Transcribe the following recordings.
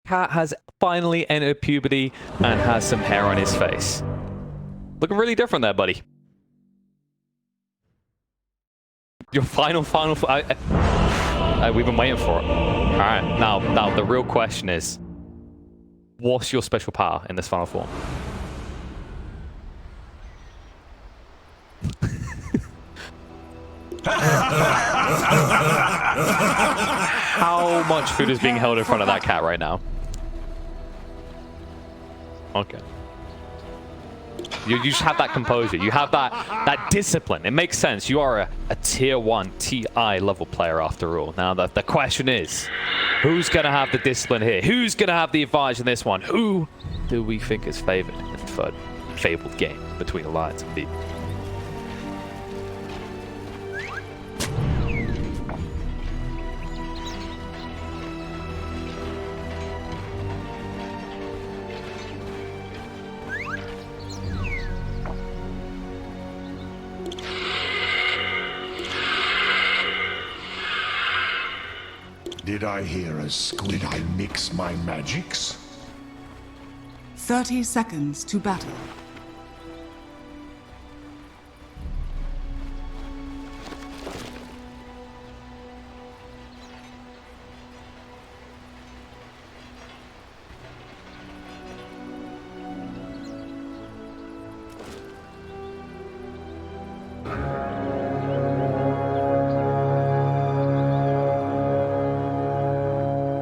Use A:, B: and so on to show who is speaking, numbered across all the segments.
A: cat has finally entered puberty and has some hair on his face. Looking really different there, buddy. Your final... we've been waiting for it. Alright, now the real question is, what's your special power in this final form? How much food is being held in front of that cat right now? Okay. You just have that composure. You have that discipline. It makes sense. You are a tier 1 TI level player after all. Now the question is, who's going to have the discipline here? Who's going to have the advantage in this one? Who do we think is favored in the third fabled game between Alliance and VP?
B: Did I hear a squeak? Did I mix my magics?
C: 30 seconds to battle.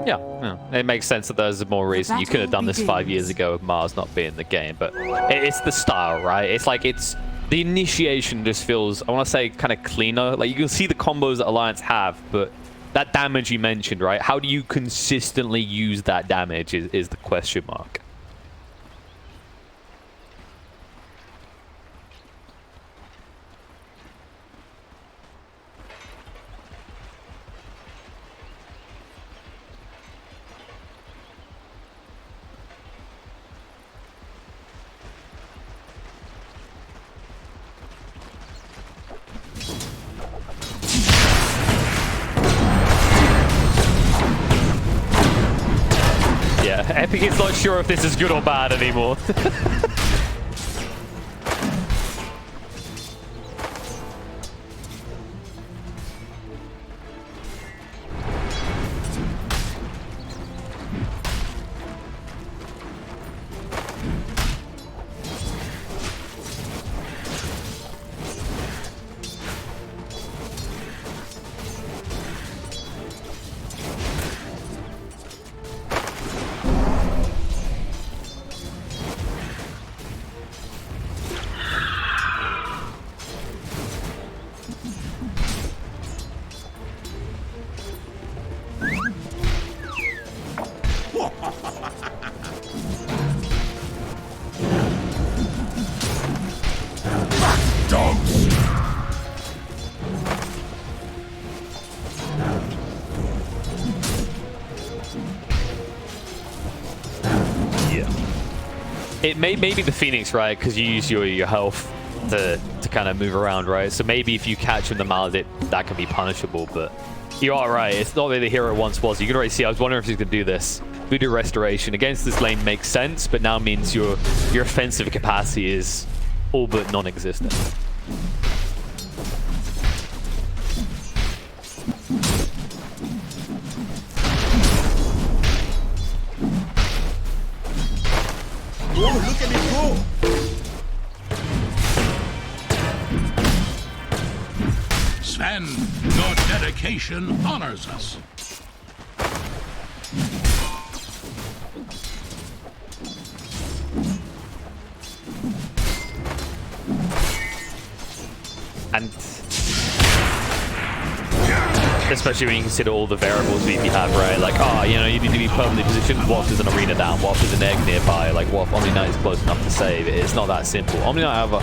A: Yeah, it makes sense that there's more reason. You could have done this 5 years ago with Mars not being in the game, but it's the style, right? It's like the initiation just feels, I want to say, kind of cleaner. Like you can see the combos that Alliance have, but that damage you mentioned, right? How do you consistently use that damage is the question mark. Yeah, Epic is not sure if this is good or bad anymore. It may be the Phoenix, right? Because you use your health to kind of move around, right? So maybe if you catch him the mallet, that can be punishable. But you are right. It's not really the hero it once was. You can already see. I was wondering if he's going to do this. Voodoo Restoration against this lane makes sense, but now means your offensive capacity is all but non-existent.
B: Oh, look at it go!
D: Sven, your dedication honors us.
A: And especially when you consider all the variables we have, right? Like, oh, you know, you need to be perfectly positioned. What if there's an arena down? What if there's an egg nearby? Like, what if Omni-Knight is close enough to save? It's not that simple. Omni-Knight, however,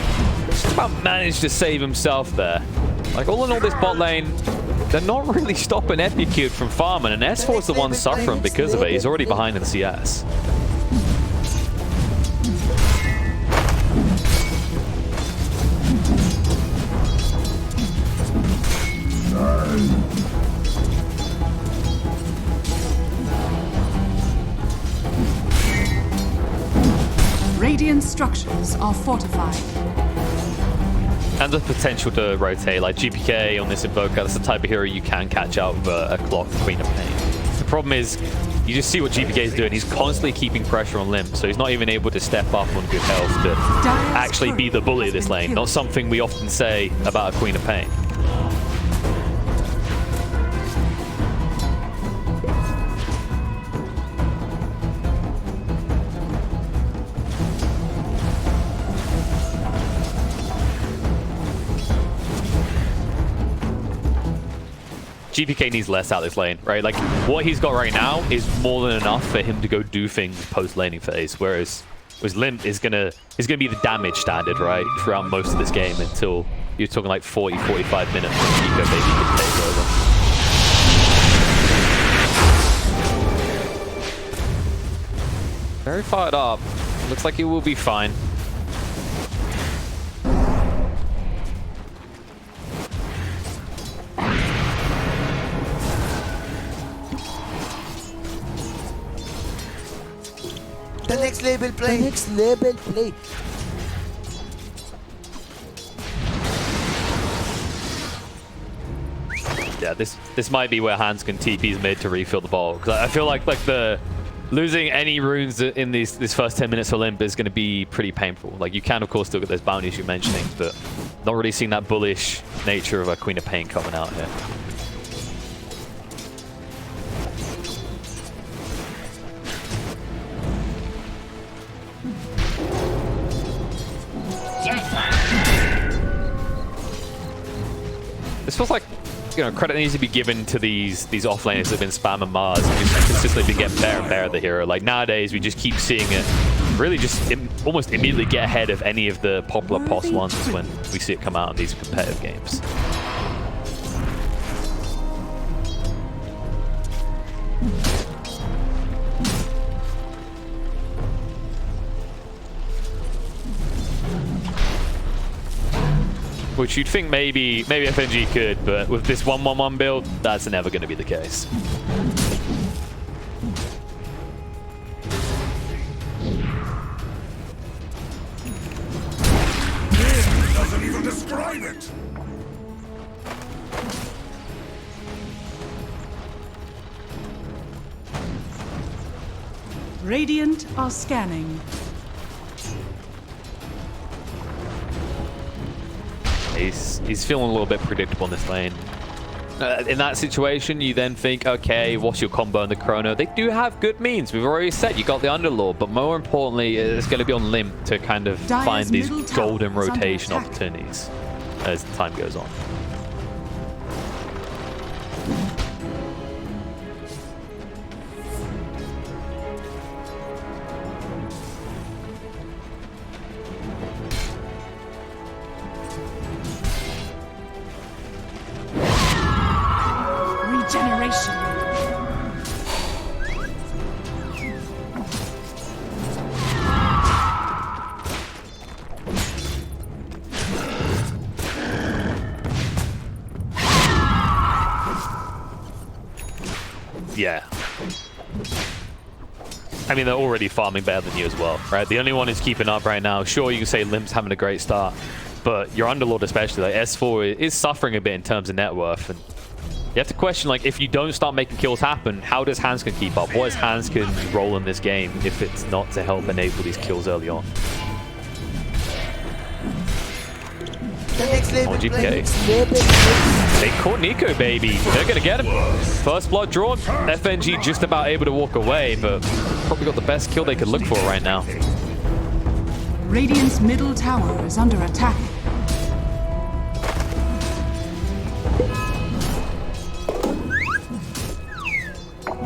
A: just about managed to save himself there. Like, all in all, this bot lane, they're not really stopping Epicute from farming, and S4 is the one suffering because of it. He's already behind in CS.
C: Radiant structures are fortified.
A: And the potential to rotate, like GPK on this Invoker, that's the type of hero you can catch out with a clock Queen of Pain. The problem is, you just see what GPK is doing. He's constantly keeping pressure on Limp, so he's not even able to step up on good health to actually be the bully of this lane. Not something we often say about a Queen of Pain. GPK needs less out this lane, right? Like, what he's got right now is more than enough for him to go do things post-laning phase, whereas Limp is gonna be the damage standard, right, throughout most of this game until you're talking like 40, 45 minutes when Nico maybe can take over. Very fired up. Looks like he will be fine.
E: The next label play. The next label play.
A: Yeah, this might be where Hans can TP's mid to refill the ball. Because I feel like the losing any runes in this first 10 minutes for Limp is going to be pretty painful. Like, you can of course still get those bounties you're mentioning, but not really seeing that bullish nature of a Queen of Pain coming out here. This feels like, you know, credit needs to be given to these offlaners that have been spamming Mars and just consistently been getting better and better at the hero. Like, nowadays, we just keep seeing it really just almost immediately get ahead of any of the popular POS ones when we see it come out in these competitive games. Which you'd think maybe FNG could, but with this 1-1-1 build, that's never going to be the case.
B: It doesn't even describe it.
C: Radiant are scanning.
A: He's feeling a little bit predictable in this lane. In that situation, you then think, okay, what's your combo in the Chrono? They do have good means. We've already said you got the Underlord, but more importantly, it's going to be on Limp to kind of find these golden rotation opportunities as time goes on. Yeah. I mean, they're already farming better than you as well, right? The only one who's keeping up right now, sure, you can say Limp's having a great start, but your Underlord especially, like S4 is suffering a bit in terms of net worth, and you have to question, like, if you don't start making kills happen, how does Hanskin keep up? What is Hanskin's role in this game if it's not to help enable these kills early on? Oh, GPK. They caught Nico, baby. They're going to get him. First blood drawn. FNG just about able to walk away, but probably got the best kill they could look for right now.
C: Radiant's middle tower is under attack.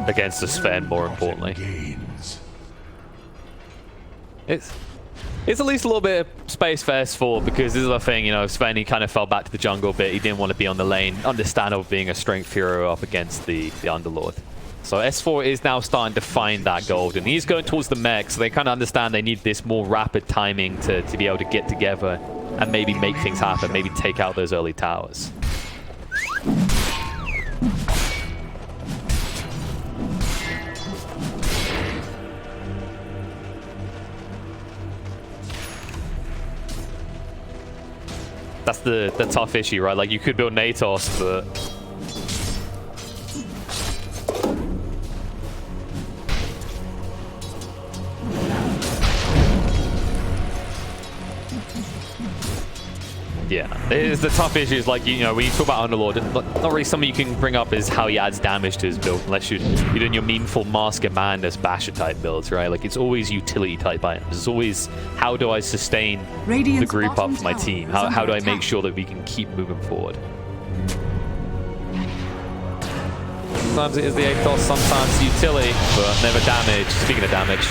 A: Against the Sven, more importantly. It's at least a little bit of space for S4, because this is the thing, you know, Sven, he kind of fell back to the jungle a bit. He didn't want to be on the lane. Understandable being a strength hero up against the Underlord. So S4 is now starting to find that gold, and he's going towards the mech, so they kind of understand they need this more rapid timing to be able to get together and maybe make things happen, maybe take out those early towers. That's the tough issue, right? Like, you could build Natos, but... Yeah, it's the tough issue is like, you know, when you talk about Underlord, not really something you can bring up is how he adds damage to his build, unless you're doing your meaningful Mask of Madness Basher type builds, right? Like, it's always utility type items. It's always, how do I sustain the group up for my team? How do I make sure that we can keep moving forward? Sometimes it is the Aethos, sometimes utility, but never damage. Speaking of damage.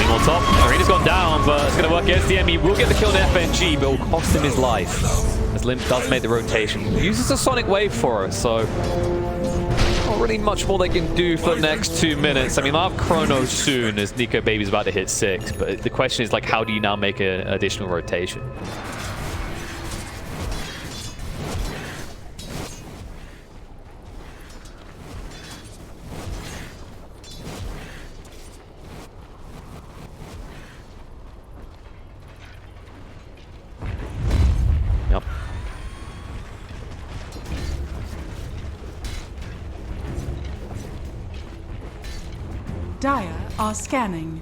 A: On top, Arena's gone down, but it's going to work against the enemy. He will get the kill on FNG, but it will cost him his life. As Limp does make the rotation. He uses a Sonic Wave for us, so not really much more they can do for the next 2 minutes. I mean, I'll have Chrono soon, as Nico Baby's about to hit 6, but the question is, like, how do you now make an additional rotation?
C: Dire are scanning.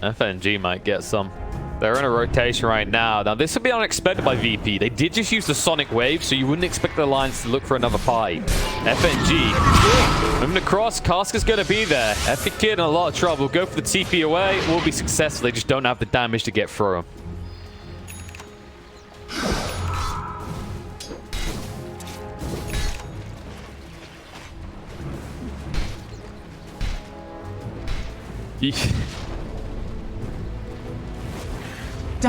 A: FNG might get some. They're in a rotation right now. Now, this would be unexpected by VP. They did just use the Sonic Wave, so you wouldn't expect the Alliance to look for another party. FNG moving across. Casca's going to be there. Epic Kid in a lot of trouble. Go for the TP away. It will be successful. They just don't have the damage to get through him. You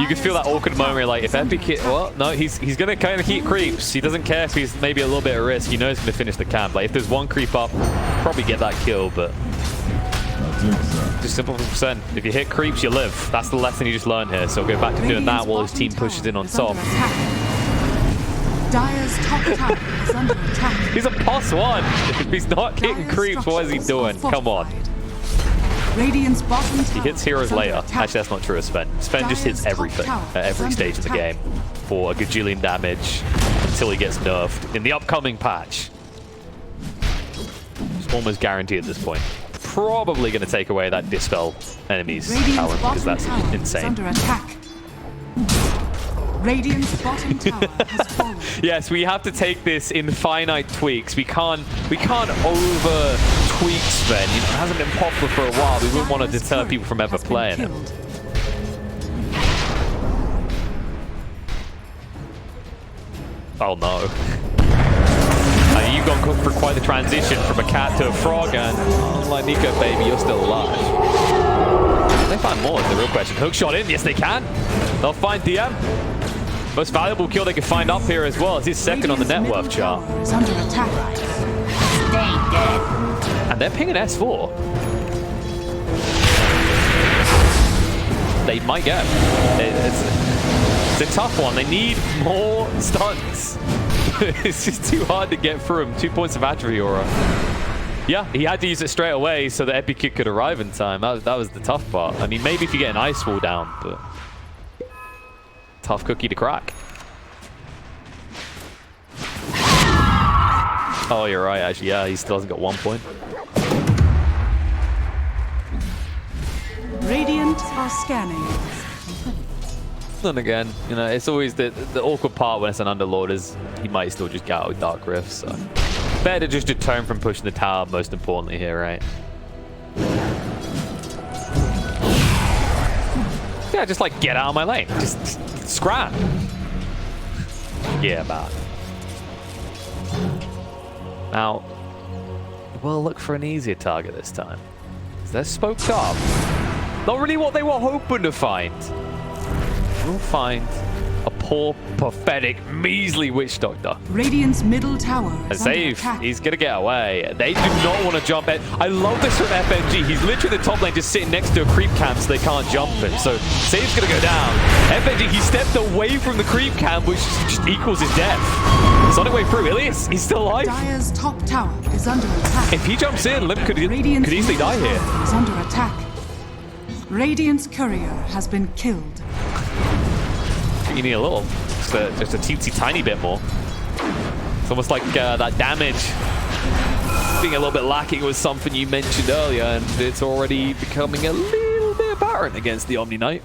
A: can feel that awkward moment where, like, if Epic Kid... Well, no, he's going to kind of keep creeps. He doesn't care if he's maybe a little bit at risk. He knows he's going to finish the camp. Like, if there's one creep up, probably get that kill, but... Just simple percent. If you hit creeps, you live. That's the lesson you just learned here. So go back to doing that while his team pushes in on top.
C: Dire's top tower is under attack.
A: He's a +1. If he's not hitting creeps, what is he doing? Come on.
C: Radiant's bottom tower
A: He hits heroes later. Actually, that's not true of Sven. Sven just hits everything at every stage of the game for a gajillion damage until he gets nerfed in the upcoming patch. It's almost guaranteed at this point. Probably going to take away that Dispel enemies power because that's insane.
C: Under attack. Radiant's bottom tower has fallen.
A: Yes, we have to take this in finite tweaks. We can't over tweak Sven. You know, it hasn't been popular for a while. We wouldn't want to deter people from ever playing it. Oh no. You've gone for quite the transition from a cat to a frog, and unlike Nico Baby, you're still alive. Can they find more is the real question. Hook shot in, yes they can. They'll find DM. Most valuable kill they can find up here as well. It's his second on the net worth chart.
C: Is under attack.
F: Stay dead.
A: And they're pinging S4. They might get him. It's a tough one. They need more stunts. It's just too hard to get through him. 2 points of atrophy aura. Yeah, he had to use it straight away so that Epic Kid could arrive in time. That was the tough part. I mean, maybe if you get an ice wall down, but tough cookie to crack. Oh, you're right, actually. Yeah, he still hasn't got 1 point.
C: Radiant are scanning.
A: Then again, you know, it's always the awkward part when it's an Underlord is he might still just get out with Dark Rift, so better to just deter him from pushing the tower, most importantly here, right? Yeah, just like get out of my lane. Just scram. Yeah, man. Now, we'll look for an easier target this time. They're spoked up. Not really what they were hoping to find. We'll find a poor, pathetic, measly Witch Doctor.
C: Radiant's middle tower
A: And
C: is under
A: Save,
C: attack.
A: he's going to get away. They do not want to jump in. I love this from FNG. He's literally in the top lane just sitting next to a creep camp so they can't jump him. So Save's going to go down. FNG, he stepped away from the creep camp, which just equals his death. It's on the way through. Ilias, he's still alive.
C: Dire's top tower is under attack.
A: If he jumps in, Limp could
C: Radiant's
A: easily
C: middle
A: die here.
C: tower is under attack. Radiant's courier has been killed.
A: You need a little, just a teensy tiny bit more. It's almost like that damage being a little bit lacking was something you mentioned earlier, and it's already becoming a little bit apparent against the Omni Knight.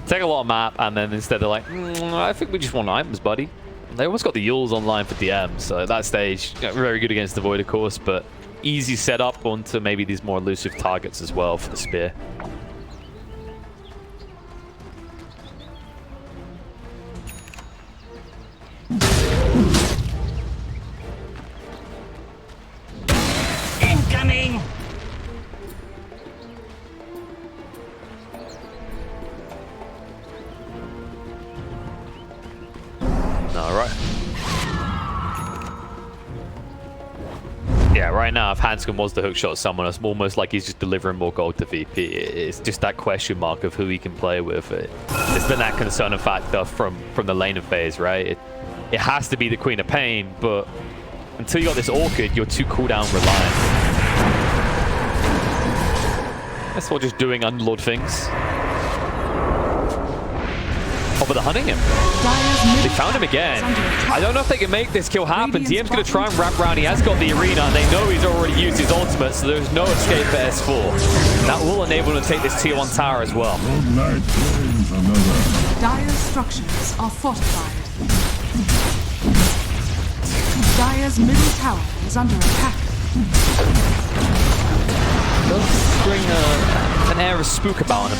A: Take a lot of map, and then instead they're like, I think we just want items, buddy. They almost got the Yules online for DM, so at that stage, very good against the Void, of course, but easy setup onto maybe these more elusive targets as well for the spear.
F: Incoming!
A: All right. Yeah, right now, if Hanscom was the hookshot someone, it's almost like he's just delivering more gold to VP. It's just that question mark of who he can play with. It's been that concerning factor from the laner phase, right? It has to be the Queen of Pain, but until you got this Orchid, you're too cooldown reliant. That's what just doing unlord things. Oh, but they're hunting him. They found him again. I don't know if they can make this kill happen. TM's going to try and wrap around. He has got the arena, and they know he's already used his ultimate, so there's no escape for S4. That will enable him to take this tier 1 tower as well.
C: Dire's structures are fortified. Dire's middle tower is under attack.
A: Does bring an air of spook about him.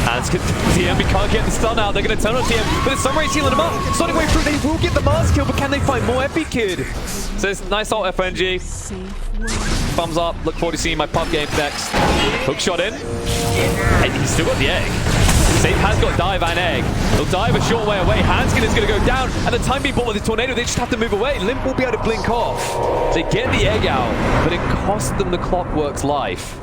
A: And it's good. TM, we can't get the stun out. They're going to turn on TM, but it's Sunray healing him up. Sonic way through. They will get the Mars kill, but can they find more Epic Kid? So it's nice ult FNG. Thumbs up. Look forward to seeing my pub games next. Hook shot in. And he's still got the egg. Safe has got dive and egg. They'll dive a short way away. Hanskin is going to go down. And the time being bought with the tornado, they just have to move away. Limp will be able to blink off. They get the egg out, but it costs them the Clockwork's life.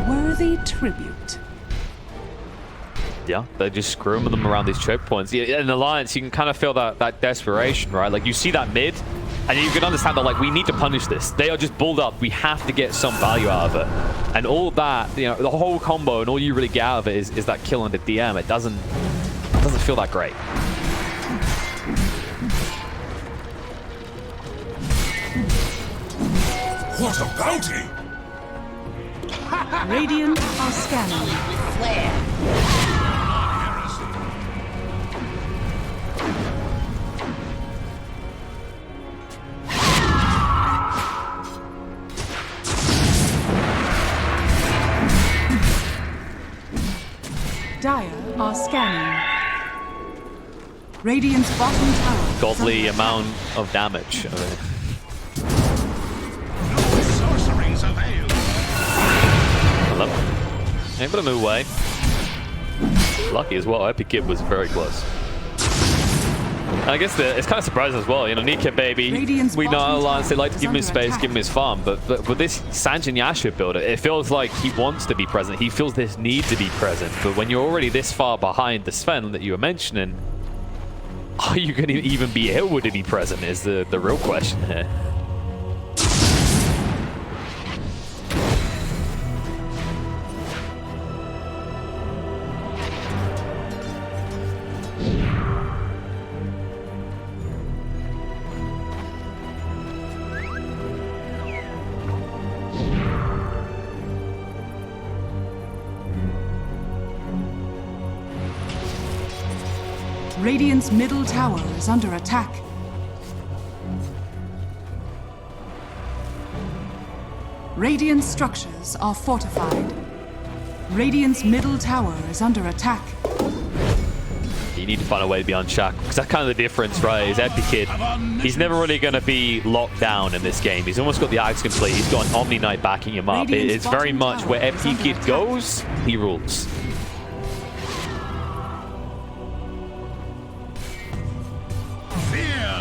C: Worthy tribute.
A: Yeah, they're just screwing them around these choke points. Yeah, in Alliance, you can kind of feel that desperation, right? Like, you see that mid, and you can understand that, like, we need to punish this. They are just bulled up. We have to get some value out of it. And all that, you know, the whole combo, and all you really get out of it is that kill on the DM. It doesn't feel that great.
D: What a bounty!
C: Radiant are scanning.
F: Flare!
C: Dire are scanning. Radiant's bottom tower.
A: Godly amount of damage.
D: Sorceries avail.
A: Hello. Able to move away. Lucky as well. Epic Kid was very close. And I guess it's kind of surprising as well. You know, Nika baby. We know Alliance, they like to give him his space, give him his farm. But with this Sanjin Yasha builder, it feels like he wants to be present. He feels this need to be present. But when you're already this far behind the Sven that you were mentioning, are you going to even be able to be present is the real question here.
C: Radiant's middle tower is under attack. Radiant structures are fortified. Radiant's middle tower is under attack.
A: You need to find a way to be unshackled, because that's kind of the difference, right? Is Epikid, he's never really going to be locked down in this game. He's almost got the Axe complete. He's got an Omni Knight backing him up. It's very much where Epikid goes, he rules.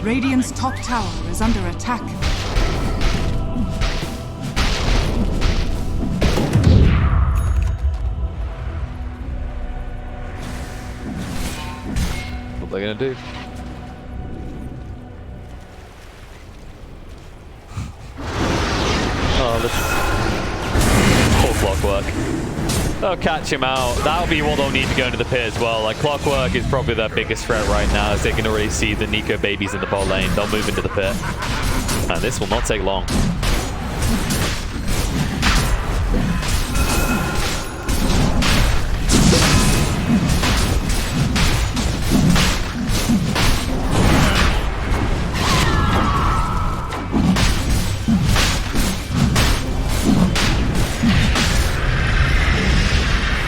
C: Radiant's top tower is under attack.
A: What they're gonna do? Oh, this poor Clockwork. They'll catch him out. That'll be what they'll need to go into the pit as well. Like, Clockwork is probably their biggest threat right now, as they can already see the Nico babies in the bot lane. They'll move into the pit. And this will not take long.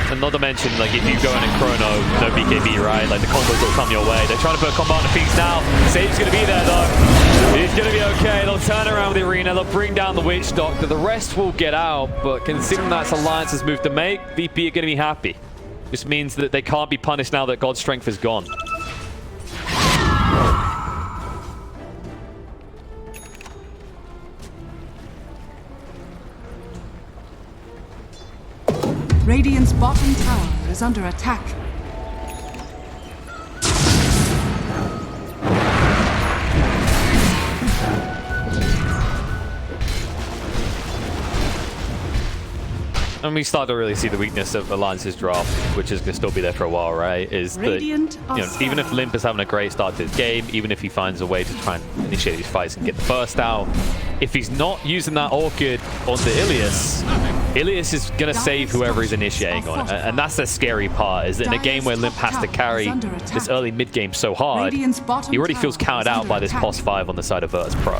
A: And not to mention, like, if you go in and chrono, no BKB, right? Like, the combos will come your way. They're trying to put a combo on the Feast now. Save's going to be there, though. He's going to be okay. They'll turn around with the arena. They'll bring down the Witch Doctor. The rest will get out. But considering that's Alliance's move to make, VP are going to be happy. Just means that they can't be punished now that God's strength is gone.
C: Radiant's bottom tower is under attack.
A: And we start to really see the weakness of Alliance's drop, which is going to still be there for a while, right? Is that, you know, even if Limp is having a great start to his game, even if he finds a way to try and initiate these fights and get the burst out, if he's not using that Orchid onto Ilias, Ilias is going to save whoever he's initiating on. And that's the scary part, is that in a game where Limp has to carry this early mid-game so hard, he already feels counted out by this pos 5 on the side of VIRTUS Pro.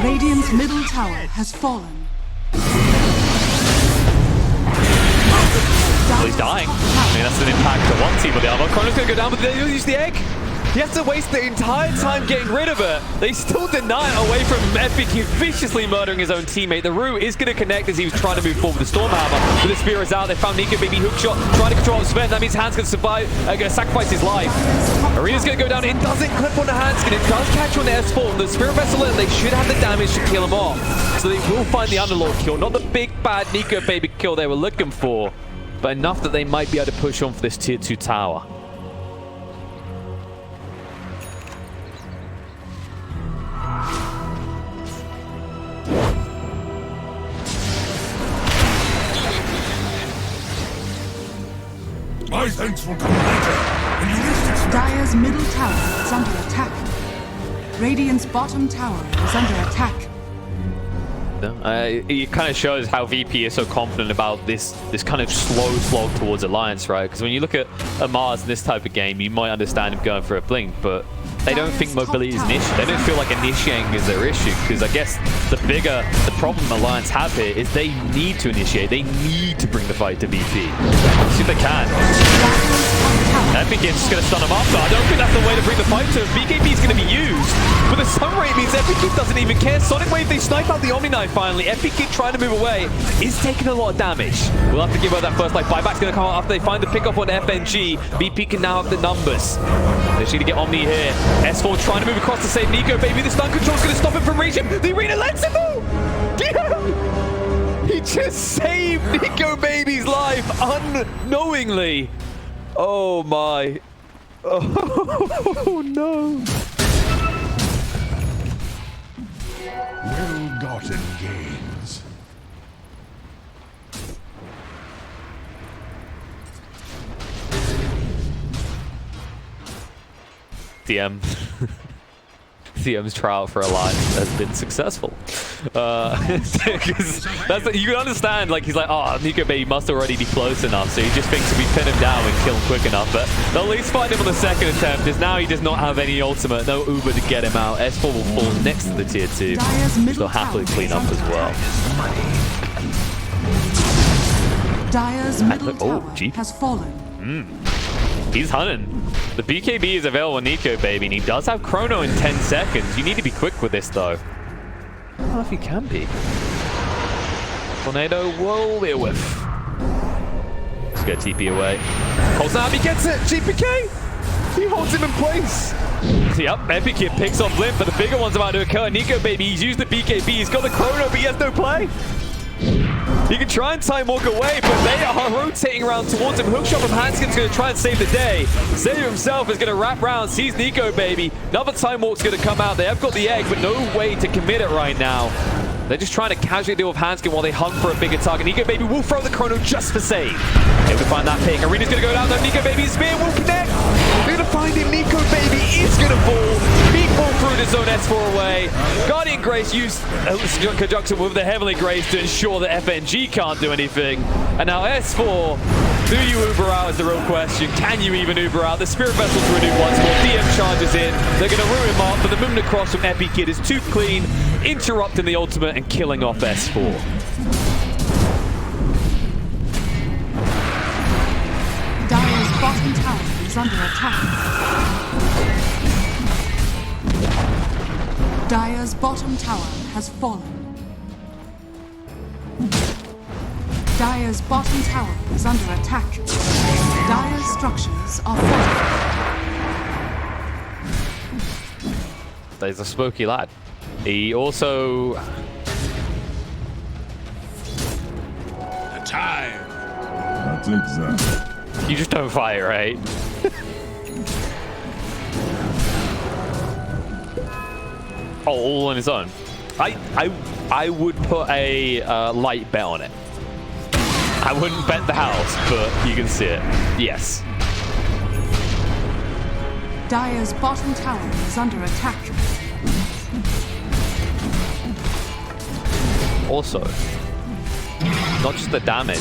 C: Radiant's middle tower has fallen.
A: Well, he's dying. I mean, that's an impact to one team or the other. Chrono's going to go down, but they'll use the egg. He has to waste the entire time getting rid of it. They still deny it away from Epic. He's viciously murdering his own teammate. The root is going to connect as he was trying to move forward with the Stormhammer. But the Spear is out. They found Nico baby hookshot, trying to control Sven. That means Hans can survive, going to sacrifice his life. Arena's going to go down. It doesn't clip on the Hanskin. It does catch on the S4. The Spirit Vessel in, they should have the damage to kill him off. So they will find the Underlord kill. Not the big bad Nico baby kill they were looking for, but enough that they might be able to push on for this tier 2 tower.
D: My thanks will come later, when you least expect.
C: Dire's middle tower is under attack. Radiant's bottom tower is under attack.
A: It kind of shows how VP is so confident about this kind of slow slog towards Alliance, right? Because when you look at Mars in this type of game, you might understand him going for a blink, but they don't think mobility is an issue. They don't feel like initiating is their issue, because I guess the problem Alliance have here is they need to initiate. They need to bring the fight to VP. See if they can. Epic is just going to stun him up, but I don't think that's the way to bring the fight to him. BKB is going to be used, but the stun rate means Epic doesn't even care. Sonic Wave, they snipe out the Omni Knight finally. Epic trying to move away is taking a lot of damage. We'll have to give her that first life. Buyback's going to come out after they find the pickup on FNG. VP can now have the numbers. They need to get Omni here. S4 trying to move across to save Nico baby. The stun control is going to stop him from reaching. The arena lets him move. Yeah. He just saved Nico baby's life unknowingly. Oh my. Oh no.
B: Well-gotten gains.
A: CM's trial for Alliance has been successful. That's you can understand, like, he's like, oh, Nico Baby must already be close enough, so he just thinks if we pin him down and kill him quick enough. But they'll at least find him on the second attempt, as now he does not have any ultimate, no Uber to get him out. S4 will fall next to the tier 2, which they'll happily clean up as well.
C: Dire's middle tower has fallen.
A: He's hunting. The BKB is available on Nico Baby, and he does have Chrono in 10 seconds. You need to be quick with this, though. I don't know if he can be. Tornado will be a whiff. Let's go TP away. Holds out, he gets it! GPK! He holds him in place! Yep, Epic Kid picks off Limp, but the bigger one's about to occur. Nico Baby, he's used the BKB, he's got the Chrono, but he has no play! He can try and time walk away, but they are rotating around towards him. Hookshot from Hanskin's going to try and save the day. Savior himself is going to wrap around, sees Nico Baby. Another time walk's going to come out. They have got the egg, but no way to commit it right now. They're just trying to casually deal with Hanskin while they hunt for a bigger target. Nico Baby will throw the Chrono just for save. Able to find that pick. Arena's going to go down though. Nico Baby's spear will connect. They're going to find him. Nico Baby is going to fall. Big fall through the zone S4 away. Guardian Grace used conjunction with the Heavenly Grace to ensure that FNG can't do anything. And now S4, do you Uber out is the real question. Can you even Uber out? The Spirit Vessel's renewed once more. DM charges in. They're going to ruin Mark, but the movement across from Epic Kid is too clean, interrupting the ultimate and killing off S4.
C: Dire's bottom tower is under attack. Dire's bottom tower has fallen. Dire's bottom tower is under attack. Dire's structures are fortified.
A: There's a spooky lad. He also...
D: The time.
G: That's exactly.
A: You just don't fight, right? Oh, all on his own. I would put a light bet on it. I wouldn't bet the house, but you can see it. Yes.
C: Dire's bottom tower is under attack.
A: Also, not just the damage.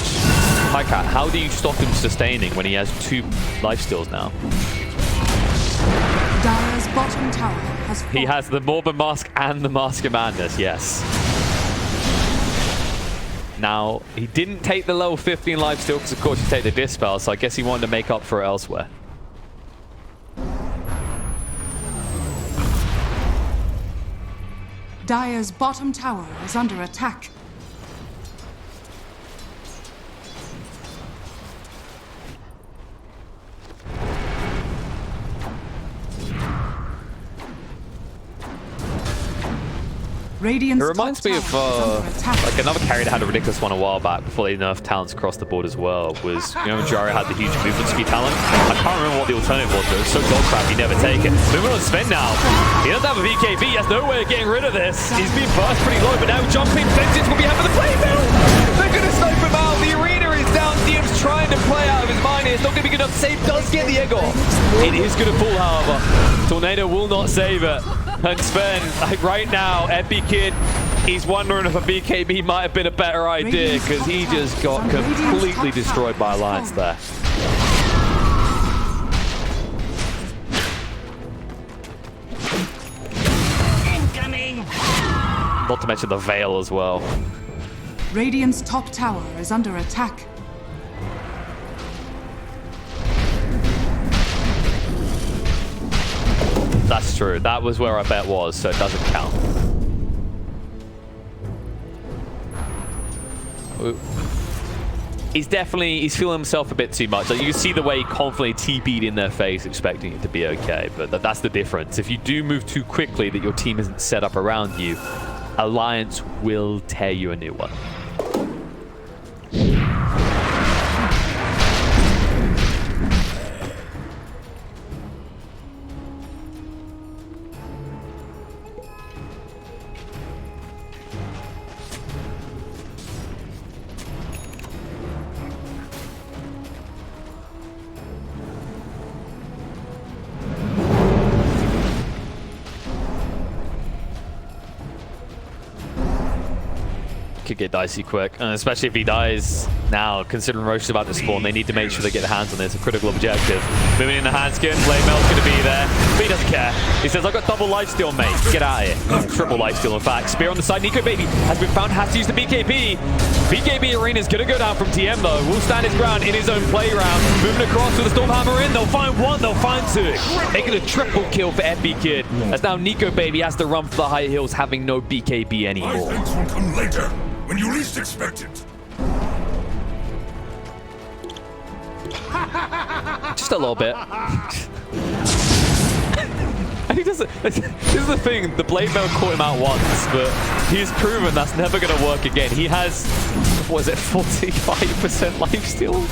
A: Highcat, how do you stop him sustaining when he has 2 lifesteals now?
C: Dire's bottom tower has fallen.
A: He has the Morbid Mask and the Mask of Madness, yes. Now, he didn't take the level 15 lifesteal because, of course, you take the Dispel, so I guess he wanted to make up for it elsewhere.
C: Dire's bottom tower is under attack. Radiant's
A: It reminds me of like another carry that had a ridiculous one a while back before they nerfed talents across the board as well. Was, you know, Jari had the huge movement speed talent. I can't remember what the alternative was, but it was so dog crap he never take it. Moving on Sven now. He doesn't have a VKB. He has no way of getting rid of this. He's been burst pretty low, but now jumping vengeance will be having the playbill. They're going to snipe him out. The arena is down. DM's trying to play out of his mind. It's not going to be good enough. Save does get the egg off. It is going to fall, however. Tornado will not save it. And Sven, like right now, Epic Kid, he's wondering if a BKB might have been a better idea because he just got completely destroyed by Alliance there.
F: Incoming!
A: Not to mention the Veil as well.
C: Radiant's top tower is under attack.
A: That's true. That was where our bet was, so it doesn't count. He's feeling himself a bit too much. Like, you can see the way he confidently TP'd in their face, expecting it to be okay. But that's the difference. If you do move too quickly that your team isn't set up around you, Alliance will tear you a new one. could get dicey quick, and especially if he dies now, considering Roche is about to spawn, they need to make sure they get their hands on this, a critical objective. Moving in the handskin, Flamel's going to be there, but he doesn't care. He says, I've got double lifesteal, mate. Get out of here. Triple lifesteal, in fact. Spear on the side, Nico Baby has been found, has to use the BKB. BKB Arena's going to go down from TM, though. Will stand his ground in his own playground. Moving across with the Stormhammer in, they'll find one, they'll find two. Making a triple kill for Epi Kid, as now Nico Baby has to run for the high hills, having no BKB
D: My
A: anymore.
D: thanks will come later, when you least expect it.
A: Just a little bit. And he doesn't. This is the thing. The blade mail caught him out once, but he's proven that's never going to work again. He has, what is it, 45% lifesteal?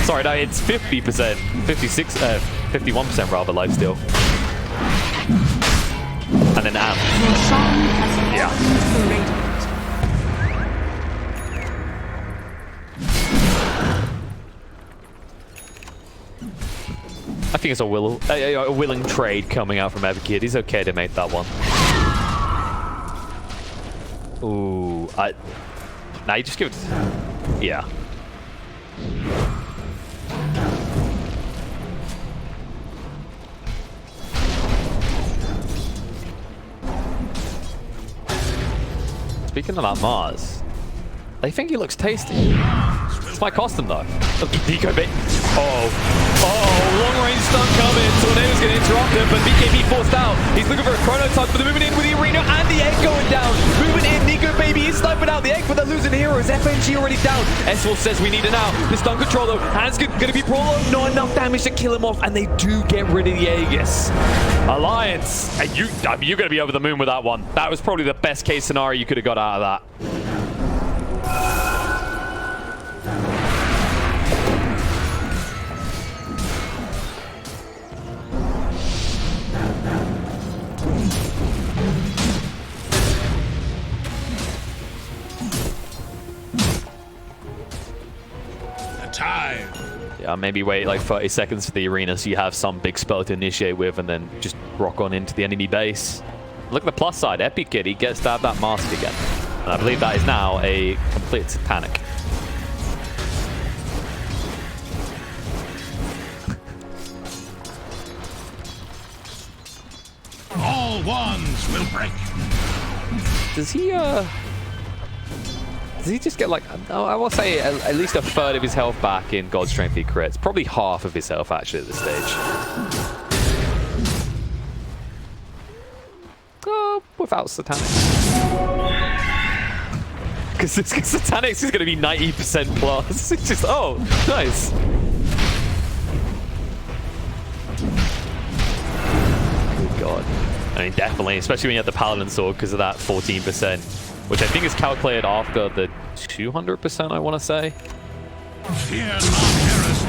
A: Sorry, no, it's 50%, 51% rather lifesteal. And then amp. Yeah. I think it's a willing trade coming out from Epi Kid. He's okay to make that one. Ooh, now you just give it. Yeah. Speaking of that Mars, they think he looks tasty. This might cost him though. Nico Baby. Long range stun coming. Tornado's going to interrupt him, but BKB forced out. He's looking for a chrono tug, but they're moving in with the arena and the egg going down. Moving in, Nico Baby is sniping out the egg, but they're losing heroes. FNG already down. S4 says we need it now. The stun control though, Hans going to be prolo. Not enough damage to kill him off, and they do get rid of the Aegis. Alliance, and you're going to be over the moon with that one. That was probably the best case scenario you could have got out of that. Yeah, maybe wait like 30 seconds for the arena so you have some big spell to initiate with and then just rock on into the enemy base. Look at the plus side, Epi Kid, he gets to have that mask again. And I believe that is now a complete satanic.
D: All wands will break.
A: Does he just get like, I will say at least a third of his health back in God Strength he crits. Probably half of his health actually at this stage. Without Satanics. Because Satanics is going to be 90% plus. It's just, oh, nice. Good God. I mean, definitely, especially when you have the Paladin Sword because of that 14%. Which I think is calculated after the 200%, I want to say.
D: Fear not heresy.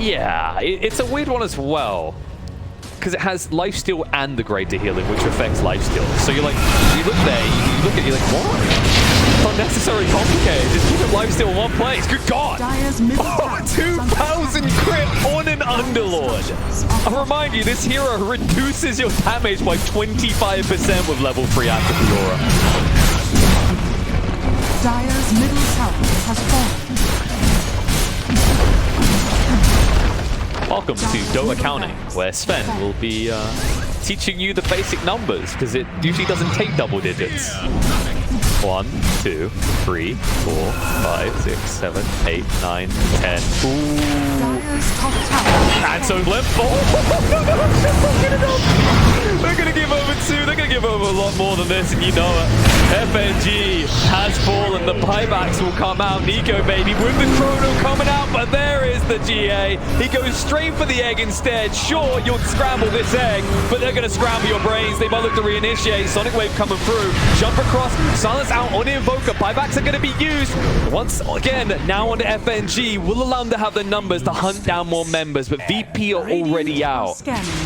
A: Yeah, it's a weird one as well. Because it has lifesteal and the greater healing, which affects lifesteal. So you're like, you look there, you look at it, you're like, what? Unnecessarily complicated. Just keep it lifesteal in one place. Good God! 2,000 crit on an Underlord. I'll remind you, this hero reduces your damage by 25% with level 3 active Aura.
C: Dire's middle tower has fallen.
A: Welcome to Dota Counting, where Sven will be teaching you the basic numbers, because it usually doesn't take double digits. 1, 2, 3, 4, 5, 6, 7, 8, 9, 10. Ooh. And so Limp. They're going to give over 2. They're going to give over a lot more than this, and you know it. FNG has fallen. The buybacks will come out. Nico Baby with the chrono coming out, but there is the GA. He goes straight for the egg instead. Sure, you'll scramble this egg, but they're going to scramble your brains. They might look to reinitiate. Sonic Wave coming through. Jump across. Silence out on the Invoker. Buybacks are going to be used. Once again, now on the FNG. Will allow them to have the numbers to hunt down more members, but VP are already out.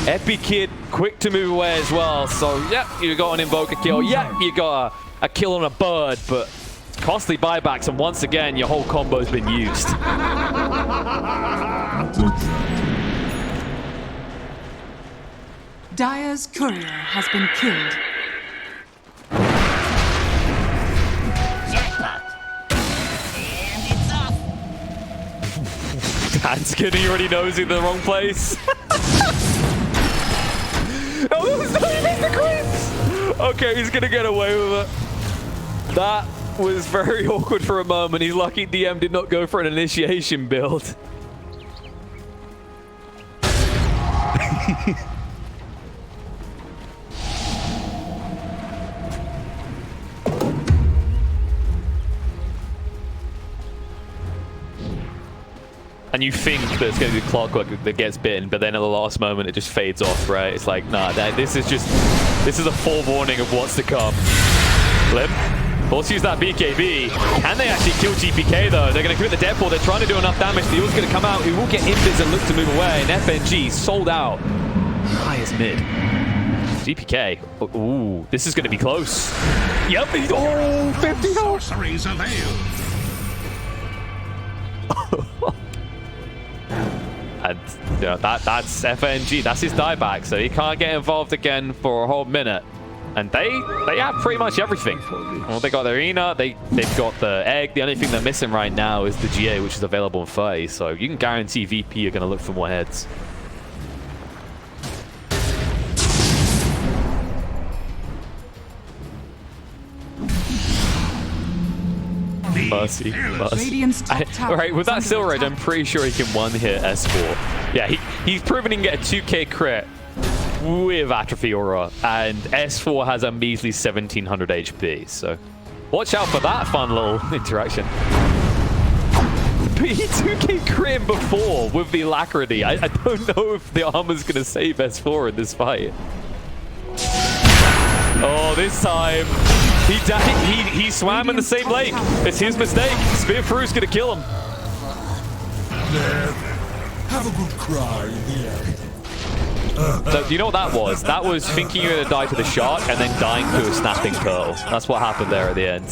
A: Epi Kid quick to move away as well. So, yeah, you got an Invoker kill. Yeah, you got a kill on a bird, but costly buybacks, and once again, your whole combo's been used.
C: Dire's courier has been killed.
F: Jackpot. And it's off.
A: That's good. He already knows he's in the wrong place. Oh, he's the crits! Okay, he's gonna get away with it. That was very awkward for a moment. He's lucky DM did not go for an initiation build. And you think that it's going to be clockwork that gets bitten, but then at the last moment it just fades off, right? It's like, nah, this is a forewarning of what's to come. Flip. Let's use that BKB. Can they actually kill GPK though? They're going to commit the deadpool. They're trying to do enough damage. The ult's going to come out. He will get invis and look to move away. And FNG sold out. Highest mid. GPK. Ooh, this is going to be close. Yep. Oh, 50 health.
D: Sorceries avail.
A: And you know, that's FNG. That's his dieback, so he can't get involved again for a whole minute. And they have pretty much everything. Well, they got the arena, they've got the egg. The only thing they're missing right now is the GA, which is available in 30. So you can guarantee VP are going to look for more heads. Mercy.
C: Radiant's top tower
A: Alright, with that
C: is
A: Silver
C: under
A: Edge, I'm
C: attack.
A: pretty sure he can one-hit S4. Yeah, he's proven he can get a 2k crit with Atrophy Aura, and S4 has a measly 1700 HP, so watch out for that fun little interaction. But he 2k crit him before with the Alacrity. I don't know if the armor's going to save S4 in this fight. Oh, this time he swam in the same lake. It's his mistake. Spear Fruit's gonna kill him.
D: There. Have a good cry here.
A: So, do you know what that was? That was thinking you're gonna die to the shark and then dying to a snapping pearl. That's what happened there at the end.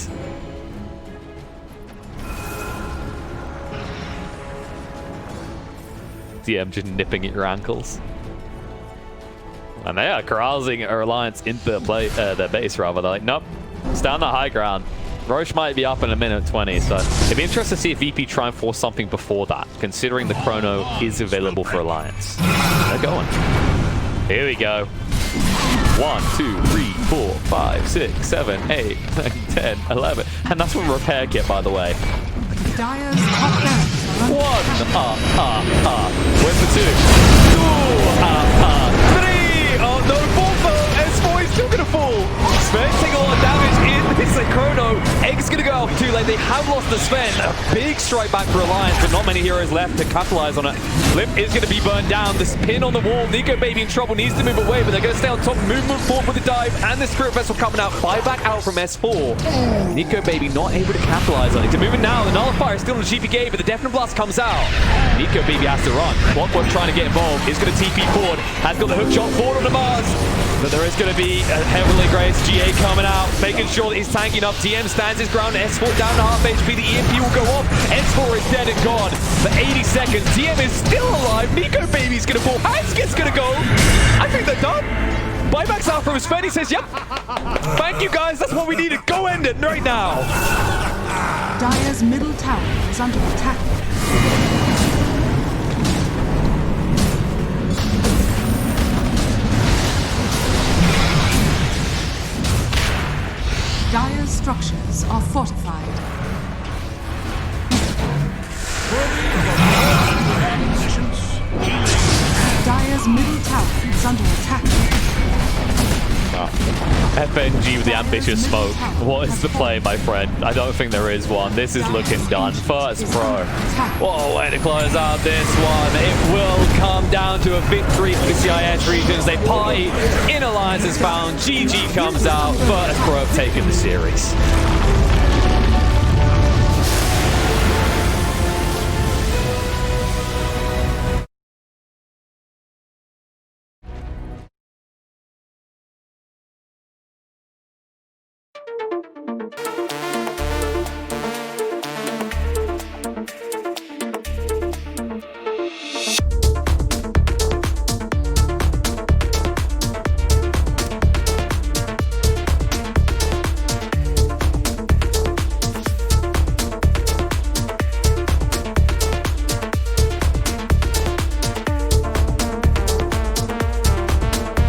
A: DM just nipping at your ankles. And they are corralling our alliance into their base, rather. They're like, nope, stay on the high ground. Roche might be up in a minute 20, so it'd be interesting to see if VP try and force something before that, considering the chrono is available for alliance. They're going. Here we go. 1, 2, 3, 4, 5, 6, 7, 8, 9, 10, 11. And that's from repair kit, by the way.
C: Dire's top barracks are under
A: 1, where's the 2? 3! Oh no, fall though! S4 is still gonna fall! Sven taking a lot of damage in this chrono. Egg's gonna go out too late. They have lost the Sven. A big strike back for Alliance, but not many heroes left to capitalize on it. Flip is gonna be burned down. This pin on the wall. Nico Baby in trouble, needs to move away, but they're gonna stay on top. Movement forward with the dive, and the Spirit Vessel coming out. Buyback out from S4. Nico Baby not able to capitalize on it. To move it now. The Nullifier is still on the GPK, but the Deafening Blast comes out. Nico Baby has to run. Clockwork trying to get involved. Is gonna TP forward. Has got the hook shot forward on the Mars. But there is going to be a heavily graced GA coming out, making sure that he's tanking up. DM stands his ground. S4 down to half HP. The EMP will go off. S4 is dead and gone for 80 seconds. DM is still alive. Nico Baby's going to fall. Hansket's going to go. I think they're done. Buyback's out from Sven. He says, yep. Thank you, guys. That's what we needed. Go end it right now.
C: Dire's middle tower is under attack. Dire's structures are fortified. Dire's middle tower is under attack.
A: FNG with the ambitious smoke. What is the play, my friend? I don't think there is one. This is looking done. First pro. Whoa, way to close out this one. It will come down to a victory for the CIS regions. They party in Alliance is found. GG comes out. First pro taking the series.